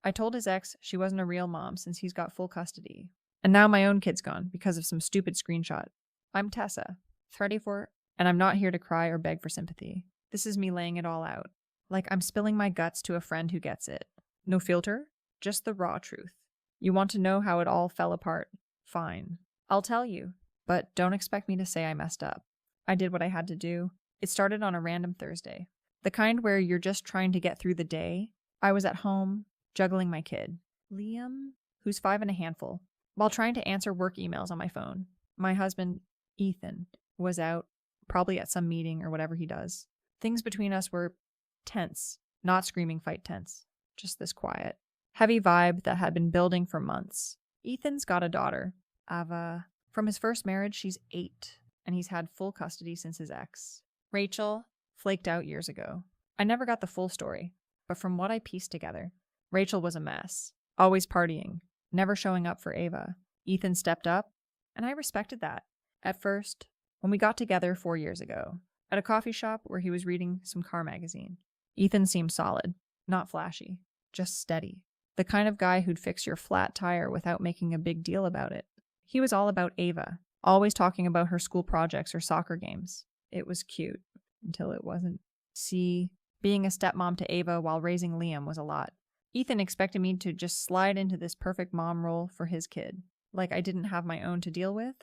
I told his ex she wasn't a real mom since he's got full custody. And now my own kid's gone because of some stupid screenshot. I'm Tessa, 34, and I'm not here to cry or beg for sympathy. This is me laying it all out. Like I'm spilling my guts to a friend who gets it. No filter, just the raw truth. You want to know how it all fell apart? Fine. I'll tell you, but don't expect me to say I messed up. I did what I had to do. It started on a random Thursday. The kind where you're just trying to get through the day. I was at home, juggling my kid, Liam, who's 5 and a handful, while trying to answer work emails on my phone. My husband, Ethan, was out, probably at some meeting or whatever he does. Things between us were tense, not screaming fight tense, just this quiet, heavy vibe that had been building for months. Ethan's got a daughter, Ava. From his first marriage, she's 8, and he's had full custody since his ex. Rachel flaked out years ago. I never got the full story, but from what I pieced together, Rachel was a mess, always partying, never showing up for Ava. Ethan stepped up, and I respected that. At first, when we got together 4 years ago, at a coffee shop where he was reading some car magazine, Ethan seemed solid, not flashy, just steady. The kind of guy who'd fix your flat tire without making a big deal about it. He was all about Ava, always talking about her school projects or soccer games. It was cute, until it wasn't. See, being a stepmom to Ava while raising Liam was a lot. Ethan expected me to just slide into this perfect mom role for his kid. Like I didn't have my own to deal with.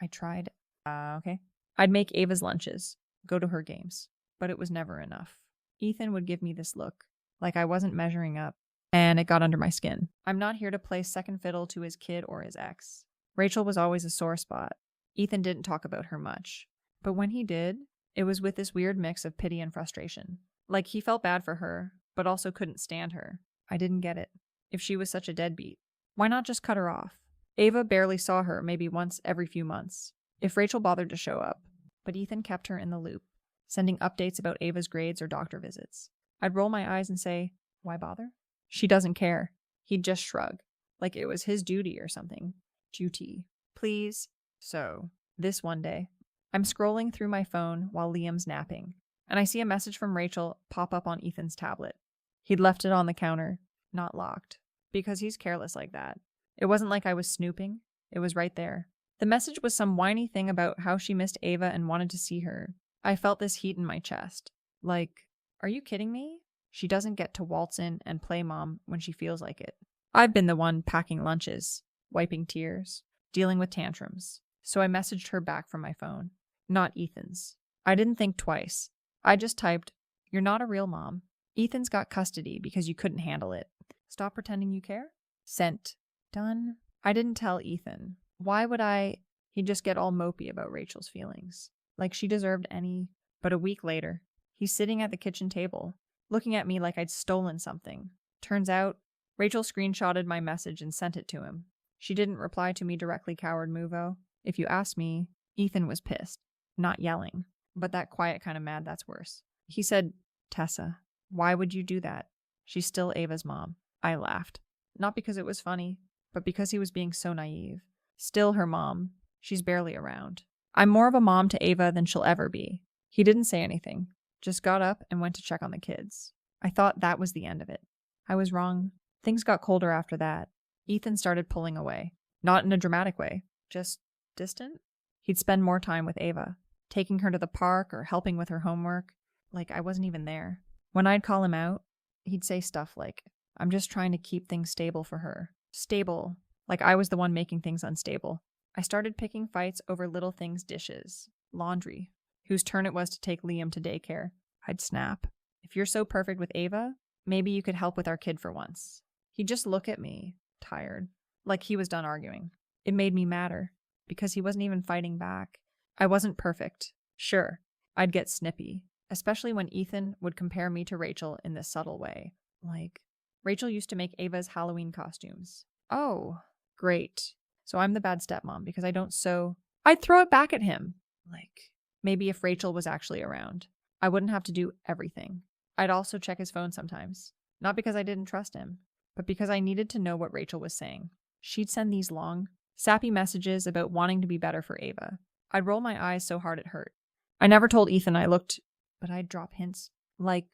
I tried. Okay. I'd make Ava's lunches, go to her games, but it was never enough. Ethan would give me this look, like I wasn't measuring up, and it got under my skin. I'm not here to play second fiddle to his kid or his ex. Rachel was always a sore spot. Ethan didn't talk about her much, but when he did, it was with this weird mix of pity and frustration. Like he felt bad for her, but also couldn't stand her. I didn't get it. If she was such a deadbeat, why not just cut her off? Ava barely saw her maybe once every few months, if Rachel bothered to show up. But Ethan kept her in the loop, sending updates about Ava's grades or doctor visits. I'd roll my eyes and say, why bother? She doesn't care. He'd just shrug, like it was his duty or something. Duty. Please. So, this one day, I'm scrolling through my phone while Liam's napping, and I see a message from Rachel pop up on Ethan's tablet. He'd left it on the counter, not locked, because he's careless like that. It wasn't like I was snooping. It was right there. The message was some whiny thing about how she missed Ava and wanted to see her. I felt this heat in my chest. Like, are you kidding me? She doesn't get to waltz in and play mom when she feels like it. I've been the one packing lunches, wiping tears, dealing with tantrums. So I messaged her back from my phone, not Ethan's. I didn't think twice. I just typed, you're not a real mom. Ethan's got custody because you couldn't handle it. Stop pretending you care. Sent. Done. I didn't tell Ethan. Why would I? He'd just get all mopey about Rachel's feelings. Like she deserved any. But a week later, he's sitting at the kitchen table, looking at me like I'd stolen something. Turns out, Rachel screenshotted my message and sent it to him. She didn't reply to me directly, coward movo. If you ask me, Ethan was pissed. Not yelling. But that quiet kind of mad, that's worse. He said, Tessa, why would you do that? She's still Ava's mom. I laughed. Not because it was funny, but because he was being so naive. Still her mom. She's barely around. I'm more of a mom to Ava than she'll ever be. He didn't say anything. Just got up and went to check on the kids. I thought that was the end of it. I was wrong. Things got colder after that. Ethan started pulling away. Not in a dramatic way. Just distant. He'd spend more time with Ava, taking her to the park or helping with her homework. Like I wasn't even there. When I'd call him out, he'd say stuff like, I'm just trying to keep things stable for her. Stable. Like I was the one making things unstable. I started picking fights over little things, dishes, laundry, whose turn it was to take Liam to daycare. I'd snap. If you're so perfect with Ava, maybe you could help with our kid for once. He'd just look at me, tired, like he was done arguing. It made me madder, because he wasn't even fighting back. I wasn't perfect. Sure, I'd get snippy, especially when Ethan would compare me to Rachel in this subtle way. Like, Rachel used to make Ava's Halloween costumes. Oh, great. So I'm the bad stepmom because I don't sew. I'd throw it back at him. Like, maybe if Rachel was actually around, I wouldn't have to do everything. I'd also check his phone sometimes. Not because I didn't trust him, but because I needed to know what Rachel was saying. She'd send these long, sappy messages about wanting to be better for Ava. I'd roll my eyes so hard it hurt. I never told Ethan I looked, but I'd drop hints. Like,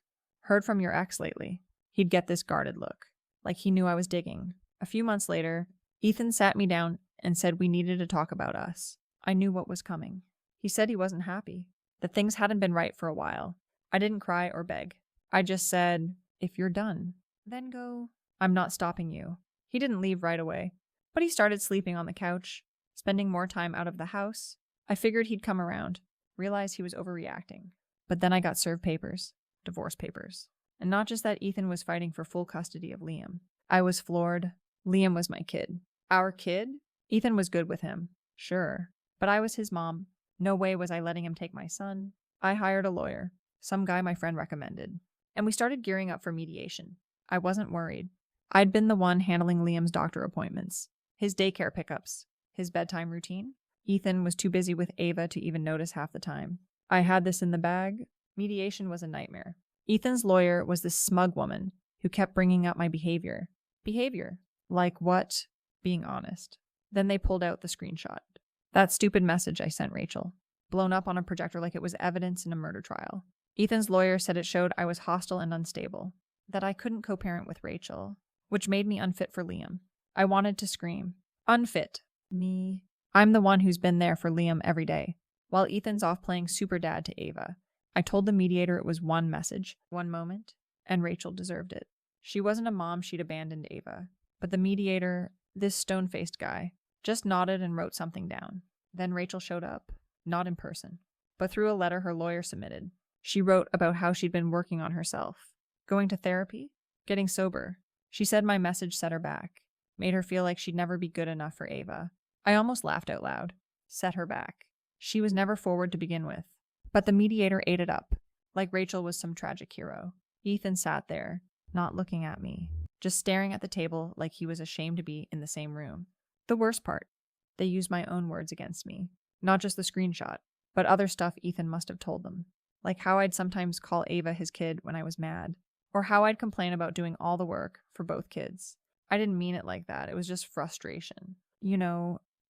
heard from your ex lately. He'd get this guarded look. like he knew I was digging. A few months later, Ethan sat me down and said we needed to talk about us. I knew what was coming. He said he wasn't happy, that things hadn't been right for a while. I didn't cry or beg. I just said, if you're done, then go. I'm not stopping you. He didn't leave right away, but he started sleeping on the couch, spending more time out of the house. I figured he'd come around, realize he was overreacting. But then I got served papers, divorce papers. And not just that Ethan was fighting for full custody of Liam. I was floored. Liam was my kid. Our kid? Ethan was good with him, sure. But I was his mom. No way was I letting him take my son. I hired a lawyer, some guy my friend recommended. And we started gearing up for mediation. I wasn't worried. I'd been the one handling Liam's doctor appointments, his daycare pickups, his bedtime routine. Ethan was too busy with Ava to even notice half the time. I had this in the bag. Mediation was a nightmare. Ethan's lawyer was this smug woman who kept bringing up my behavior. Behavior? Like what? Being honest. Then they pulled out the screenshot. That stupid message I sent Rachel, blown up on a projector like it was evidence in a murder trial. Ethan's lawyer said it showed I was hostile and unstable, that I couldn't co-parent with Rachel, which made me unfit for Liam. I wanted to scream. Unfit. Me. I'm the one who's been there for Liam every day, while Ethan's off playing super dad to Ava. I told the mediator it was one message, one moment, and Rachel deserved it. She wasn't a mom, she'd abandoned Ava. But the mediator, this stone-faced guy, just nodded and wrote something down. Then Rachel showed up, not in person, but through a letter her lawyer submitted. She wrote about how she'd been working on herself, going to therapy, getting sober. She said my message set her back, made her feel like she'd never be good enough for Ava. I almost laughed out loud. Set her back. She was never forward to begin with. But the mediator ate it up, like Rachel was some tragic hero. Ethan sat there, not looking at me, just staring at the table like he was ashamed to be in the same room. The worst part, they used my own words against me. Not just the screenshot, but other stuff Ethan must have told them. Like how I'd sometimes call Ava his kid when I was mad, or how I'd complain about doing all the work for both kids. I didn't mean it like that, it was just frustration.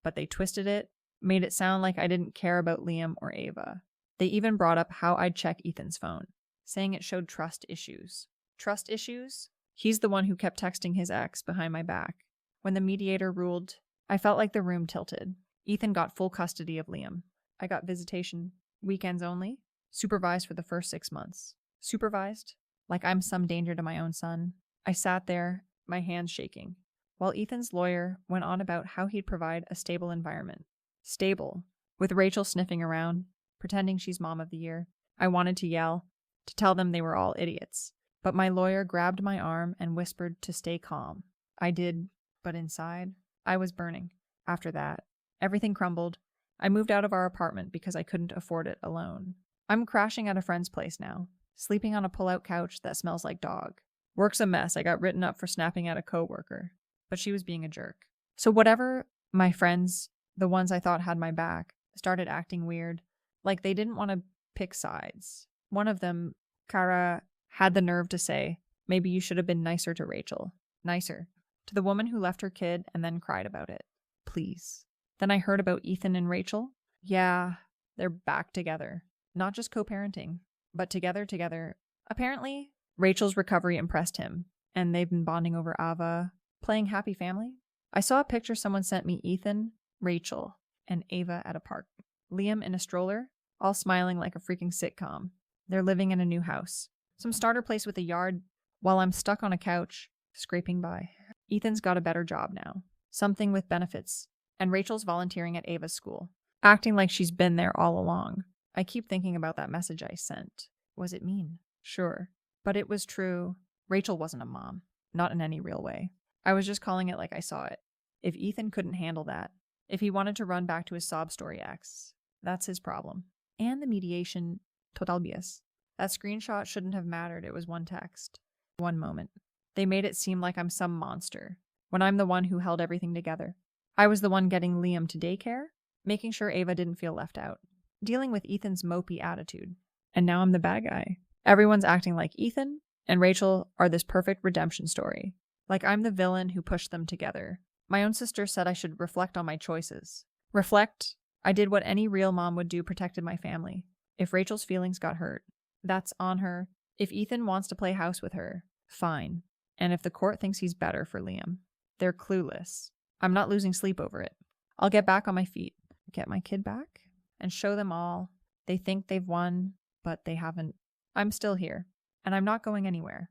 But they twisted it, made it sound like I didn't care about Liam or Ava. They even brought up how I'd check Ethan's phone, saying it showed trust issues. Trust issues? He's the one who kept texting his ex behind my back. When the mediator ruled, I felt like the room tilted. Ethan got full custody of Liam. I got visitation, weekends only, supervised for the first 6 months. Supervised? Like I'm some danger to my own son. I sat there, my hands shaking, while Ethan's lawyer went on about how he'd provide a stable environment. Stable, with Rachel sniffing around, pretending she's mom of the year. I wanted to yell, to tell them they were all idiots. But my lawyer grabbed my arm and whispered to stay calm. I did, but inside, I was burning. After that, everything crumbled. I moved out of our apartment because I couldn't afford it alone. I'm crashing at a friend's place now, sleeping on a pull-out couch that smells like dog. Work's a mess. I got written up for snapping at a coworker, but she was being a jerk. So whatever, my friends, the ones I thought had my back, started acting weird. Like they didn't want to pick sides. One of them, Kara, had the nerve to say, maybe you should have been nicer to Rachel. Nicer. To the woman who left her kid and then cried about it. Please. Then I heard about Ethan and Rachel. Yeah, they're back together. Not just co-parenting, but together. Apparently, Rachel's recovery impressed him, and they've been bonding over Ava, playing happy family. I saw a picture someone sent me, Ethan, Rachel, and Ava at a park. Liam in a stroller, all smiling like a freaking sitcom. They're living in a new house. Some starter place with a yard, while I'm stuck on a couch, scraping by. Ethan's got a better job now. Something with benefits. And Rachel's volunteering at Ava's school, acting like she's been there all along. I keep thinking about that message I sent. Was it mean? Sure. But it was true. Rachel wasn't a mom. Not in any real way. I was just calling it like I saw it. If Ethan couldn't handle that, if he wanted to run back to his sob story ex, that's his problem. And the mediation, total BS. That screenshot shouldn't have mattered. It was one text. One moment. They made it seem like I'm some monster, when I'm the one who held everything together. I was the one getting Liam to daycare, making sure Ava didn't feel left out, dealing with Ethan's mopey attitude. And now I'm the bad guy. Everyone's acting like Ethan and Rachel are this perfect redemption story. Like I'm the villain who pushed them together. My own sister said I should reflect on my choices. Reflect? I did what any real mom would do, protected my family. If Rachel's feelings got hurt, that's on her. If Ethan wants to play house with her, fine. And if the court thinks he's better for Liam, they're clueless. I'm not losing sleep over it. I'll get back on my feet, get my kid back, and show them all. They think they've won, but they haven't. I'm still here, and I'm not going anywhere.